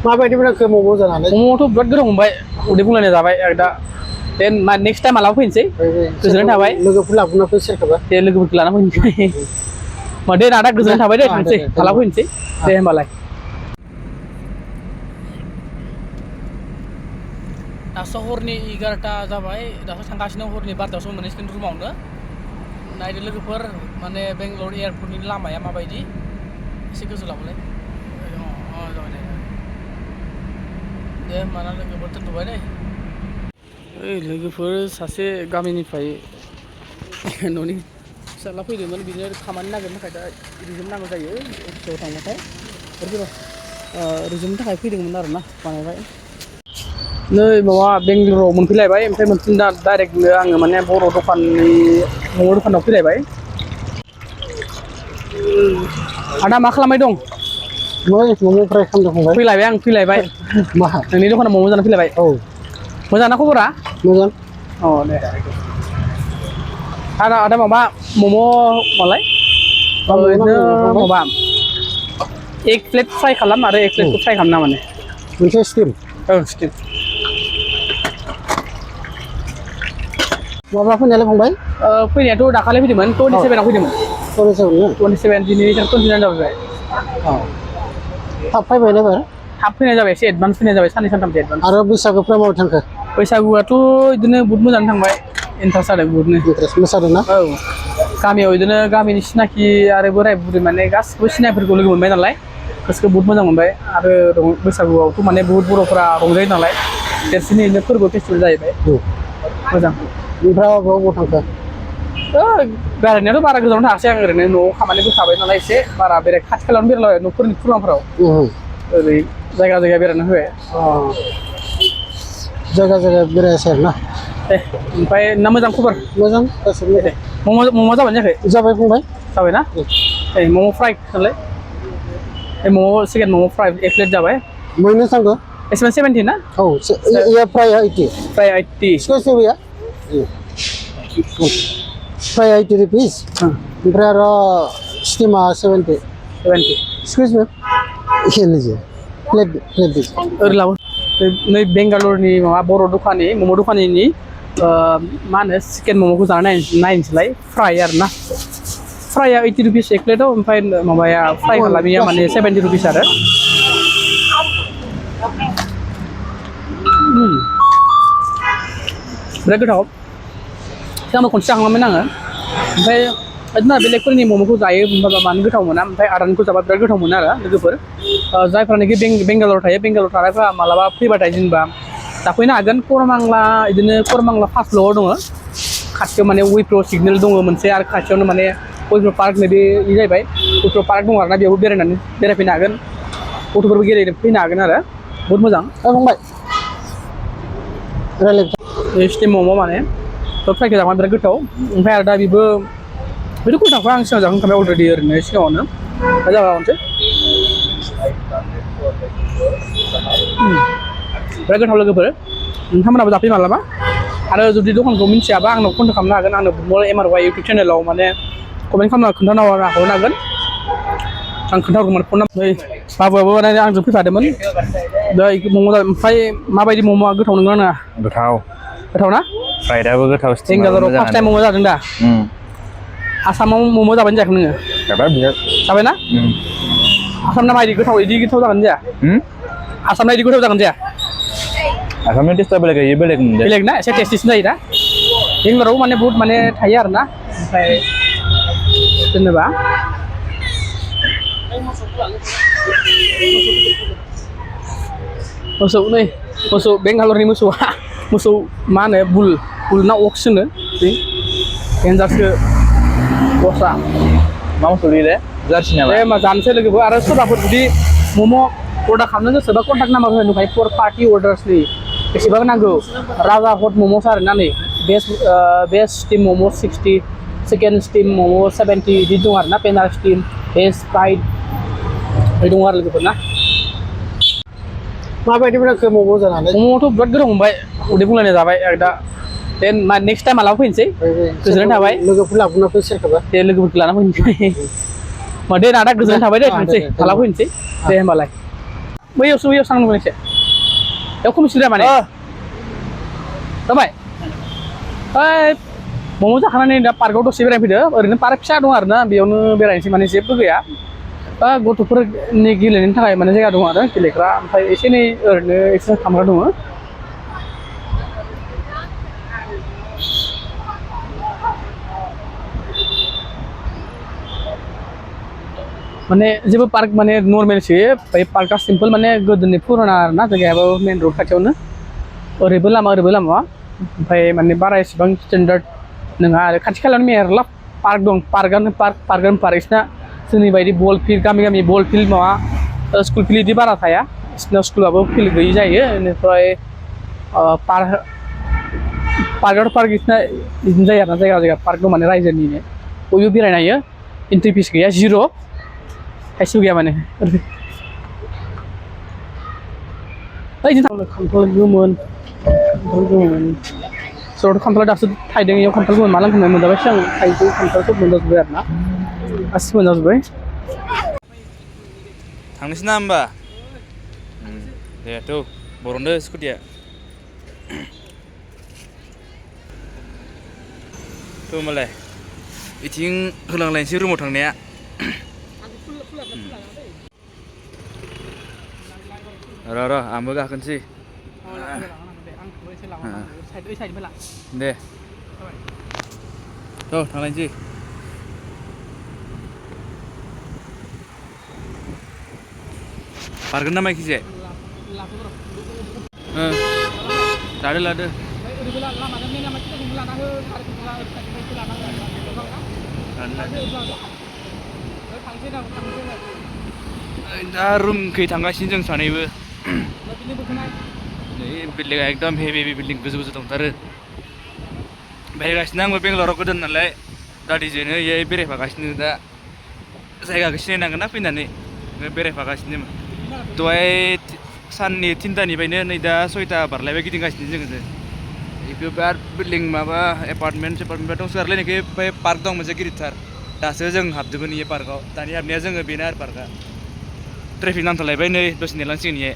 माबायदि मोनखो मम' जानानै? मम'थ' बिराद गोथाव मोनबाय उदै बुंलायनाय जाबाय दा देन नेक्स्ट टाइम मालाबा फैनोसै गोजोननाय थाबाय लोगोफोर लाबोना फै सोरखौबा दे लोगोफोरखौ लाना फैनोसै दे आदा गोजोननाय थाबाय दे थांसै मालाबा फैनोसै दे होमबालाय दासो हरनि 11टा जाबाय दासो थांगासिनो हरनि 12टासो मोनहैसिगोन रुमावनो नायदो लोगोफोर माने बेंगालर एयारपर्टनि लामाया माबायदि एसे गोजौ लाबोलाय जाबाय दे होमबाना लोगोफोर दोनथ'बाय दे ओइ लोगोफोर सासे गामिनिफ्राय न'नि फिसाला फैदोंमोन बिदिनो खामानि नागिरनो थाखाय दा रिजुम नांगौ जायो अफिसाव थांबाथाय रिजुमनि थाखाय फैदोंमोन आरोना बानायबाय नै माबा बेंगलराव मोनफैलायबाय ओमफ्राय मोनफिन दा डाइरेक्टनो आङो माने बर' दखाननि मम' दखानाव फैलायबाय आदा मा खालामबाय दं? मम' फ्राय खालामदों फंबाय फैलायबाय आं फैलायबाय मा नोंनि दखानाव मम' जानो फैलायबाय औ मोजां ना खबरा? मोजां अ दे आदा माबा मम' मालाय ओरैनो माबा एक प्लेट फ्राय खालाम आरो एक प्लेटखौ फ्राय खालामना माने मोनसे स्टिम स्टिम माब्ला फैनायालाय फंबाय? फैनायाथ' दाखालि फैदोंमोन 27आव फैदोंमोन 27 दिनै 29 जाबाय थाब फैबाय ना थाब फैनाय जाबाय एसे एडभान्स फैनाय जाबाय साननै सानथामसो एडभान्स आरो बैसागोफ्रा माबोरै थांखो? बैसागुआथ' बिदिनो बहुद मोजाङै थांबाय इन्टारेस्ट जादों बहुदनो इन्टारेस्ट मोसादों ना? औ गामियाव बिदिनो गामिनि सिनाखि आरो बोराय बुरै माने गासिबो सिनायफोरखौ लोगो मोनबाय नालाय गोसोखौ बहुद मोजां मोनबाय आरो बैसागुआवथ' माने बहुद बर'फोरा रंजायो नालाय देरसिन बिदिनो फोरबो फेस्टिभेल जाहैबाय मोजां ओमफ्राय बबाव थांखो? बेरायनायाथ' बारा गोजानाव थाङासै आं ओरैनो न'आव खामानिबो थाबाय नालाय एसे बारा बेराय खाथि खालायावनो बेरायलाबाय न'फोरनि खुरमाफोराव ओरै जायगा बेरायना फैबाय जायगा बेरायासै आरो ना दे ओमफ्राय ना मोजां खबर? मोजां गासैबो दे मम' जाबाय जायाखै? जाबाय फंबाय जाबाय ना? मम' फ्राय नालाय मम' सेकेन्ड मम' फ्राय एक प्लेट जाबाय मैनो सांगो इसमें 70 ना? औ ये फ्राय 80 फ्राय 80 कैसे भैया फ्राय 80 रुपीस ओमफ्राय आरो स्टीमा 70 एक्सक्यूज मी ये लीजिए प्लेट दीजिए ओरै लाबो नै बेंगालरनि माबा बर' दखाननि मम' दखाननि मा होनो चिकेन मम'खौ जाना नायनोसैलाय फ्राय आरोना फ्राया 80 रुपीस एक प्लेटआव ओमफ्राय माबाया फ्राय खालामिया माने 70 रुपीस आरो बिराद गोथाव सिगांबो खनसे जाखांबायमोन आङो ओमफ्राय बिदिनो बेलेगफोरनि मम'खौ जायो मानो गोथाव मोना ओमफ्राय आदानिखौ जाबा बिराद गोथाव मोनो आरो लोगोफोर जायफ्रानोखि बेंगालराव थायो बेंगालराव थानायफ्रा मालाबा फैबाथाय जेनेबा जाफैनो हागोन करमांला बिदिनो करमांला फार्स्ट फ्ल'आव दङ खाथियाव माने उइप्र सिगनेल दङ मोनसे आरो खाथियावनो माने उइप्र पार्क होननाय बे जाहैबाय उइप्र पार्क दङ आरोना बेयावबो बेरायफैनो हागोन गथ'फोरबो गेलेनो फैनो हागोन आरो बहुद मोजां फंबाय स्टिम मम' माने फ्रायखौ जाबा बिराद गोथाव ओमफ्राय आरो दा बेबो गोथावखौ आं सिगां जाखांखाबाय अलरेडि ओरैनो सिगाङावनो दा जाबा मोनसे बिराद गोथाव लोगोफोर नोंथांमोनाबो जाफैयो मालाबा आरो जुदि दखानखौ मिन्थियाबा आंनाव कन्टेक्ट खालामनो हागोन आंनो बुमल MRY इउटुब चेनेलाव माने कमेन्ट खालामना खोन्थानो हागोन आं खोन्थाहरगौमोन फन नाम्बार बाबुआबो माने आंजों फैफादोंमोन दा मम' ओमफ्राय माबायदि मम'आ गोथाव नंगौ ना गोथाव ना फ्राइडाबो गोथाव बेंगालराव फार्स्ट टाइम मम' जादों दा आसामाव मम' जाबाय जायाखै नोङो जाबायना आसामना माबायदि गोथाव इदि गोथाव जागोन जाया आसामना इदि गोथाव जागोन जाया आसामनि टेस्टआ बेलेग ना एसे टेस्टिसिन जायो दा बेंगालरावबो माने बहुत माने थायो आरोना ओमफ्राय जेनेबा मोसौ बेंगालरनि मोसौ मा होनो बुल ना अक्स होनो देन्जारसो दस्रा मा मोसौ दे जार्सि नामा मा जानोसै लोगोबो आरो सोरबाफोर जुदि मम' अर्डार खालामनो गोसोबा कन्टेक्ट नाम्बार होनो नुखायो फर पार्टि अर्डार्सनि बेसेबां नांगौ राजा हट मम'स आरोना नै बेस्ट स्टिम मम' 60 सेकेन्ड स्टिम मम' 70 बिदि दं आरोना पेनार स्टिम भेज फ्राइड दङ आरो लोगोफोर ना माबायदि मोनखो मम' जानानै? मम'थ' बिराद गोथाव मोनबाय उदै बुंलायनाय जाबाय दा देन नेक्स्ट टाइम मालाबा फैनोसै गोजोननाय थाबाय लोगोफोर लाबोना फै सोरखौबा दे लोगोफोरखौ लाना फैनोसै दे आदा गोजोननाय थाबाय दे थांसै मालाबा फैनोसै दे होमबालाय बैयावसो सांगदोंमोन एसे बेयाव खमसिन माने जाबाय ओइ मम' जाखांनानै दा पार्कआव दसे बेरायनो फैदो ओरैनो पार्क फिसा दं आरोना बेयावनो बेरायनोसै माने जेबो गैया गथ'फोरनि गेलेनो थाखाय माने जायगा दं आरो गेलेग्रा ओमफ्राय एसे एनै ओरैनो एक्सारसाइज खालामग्रा दङ माने जेबो पार्क माने नर्मेलसो ओमफ्राय पार्कआ सिम्पोल माने गोदोनि फुराना आरोना जायगायाबो मेन रड खाथियावनो ओरैबो लामा ओमफ्राय माने बारा एसेबां स्टेन्डार्ड नङा आरो खाथि खालायावनो मेरला पार्क दं पार्कआनो पार्क बिसिना जोंनि बायदि बल फिल्ड गामि बल फिल्ड माबा स्कुल फिल्ड बिदि बारा थाया बिसिना स्कुलाबो फिल्ड गैयि जायो बेनिफ्राय पार्कआथ' पार्क बिसिना बिदिनो जायो आरोना जायगा पार्क दं माने रायजोनिनो बयबो बेरायनो हायो एन्ट्रि फिस गैया जिर' थाइसेबो गैया माने खान्थाल गोमोन सोरहाथ' खान्थाला दासो थायदों इयाव खान्थाल गोमोन माला होननाय मोनजाबायसो आं थाइजौ खान्थाल सब मोनजाजोब्बाय आरो ना गासिबो मोनजाजोब्बाय थांनोसै ना होमबा देथ' बरनदो स्कुटिया थ' होमबालाय बिथिं होलांलायनोसै रुमाव थांनाया र' आंबो गाखोनोसै दे थ' थांलायनोसै बारगोन ना माइखिजाय लादो दा रुमखै थांगासिनो जों सानैबो नै बिल्डिंआ एकदम हेभि बिल्डिं गोजौ दंथारो बेरायगासिनो आंबो बेंगालराव गोदान नालाय दादिजोंनो इयाय बेरायफागासिनो दा जायगाखौ सिनायनांगोन ना फैनानै बेरायफागासिनो दहाय साननि 3टानिफ्रायनो नै दा 6टा बारलायबाय गिदिंगासिनो जोङो बेखौ बिराद बिल्डिं माबा एपार्टमेन्ट दंसोगारलायनायखै ओमफ्राय पार्क दं मोनसे गिदिरथार दासो जों हाबदोंमोन इयो पार्कआव दानि हाबनाया जोङो बेनो आरो पार्कआ ट्रेफिक नांथ'लायबाय नै दसे नेलांसिगोन इयो